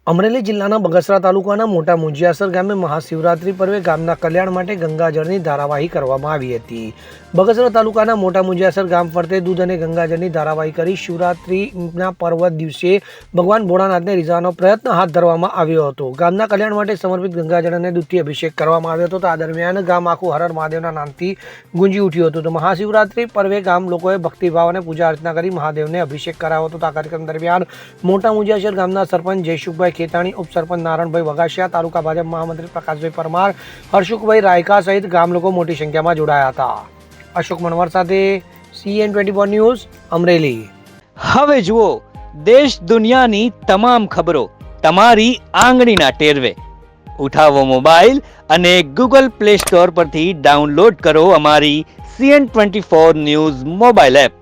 અમરેલી જિલ્લાના બગસરા તાલુકાના મોટા મુંજિયાસર ગામે મહાશિવરાત્રી પર્વે ગામના કલ્યાણ માટે ગંગાજળની ધારાવાહી કરવામાં આવી હતી। બગસરા તાલુકાના મોટા મુંજિયાસર ગામ ફરતે દૂધ અને ગંગાજળની ધારાવાહી કરી શિવરાત્રીના પર્વ દિવસે ભગવાન ભોળાનાથને રીઝવવાનો પ્રયત્ન હાથ ધરવામાં આવ્યો હતો। ગામના કલ્યાણ માટે સમર્પિત ગંગાજળ અને દૂધથી અભિષેક કરવામાં આવ્યો હતો। આ દરમિયાન ગામ આખું હર હર મહાદેવના નામથી ગુંજી ઉઠ્યું હતું। તો મહાશિવરાત્રી પર્વે ગામ લોકોએ ભક્તિભાવ અને પૂજા અર્ચના કરી મહાદેવને અભિષેક કરાયો હતો। આ કાર્યક્રમ દરમિયાન મોટા મુંજિયાસર ગામના સરપંચ જયસુખભાઈ ખેતાણી, ઉપસરપંચ નારણભાઈ વગાસિયા, તાલુકા ભાજપ મહામંત્રી પ્રકાશભાઈ પરમાર, હર્ષુખભાઈ રાયકા સહિત ગામ લોકો મોટી સંખ્યામાં જોડાયા હતા। અશોક મનવર સાથે CN24 ન્યૂઝ અમરેલી। હવે જુઓ દેશ દુનિયાની તમામ ખબરો તમારી આંગળીના ટેરવે। ઉઠાવો મોબાઈલ અને Google Play Store પરથી ડાઉનલોડ કરો અમારી CN24 ન્યૂઝ મોબાઈલ એપ।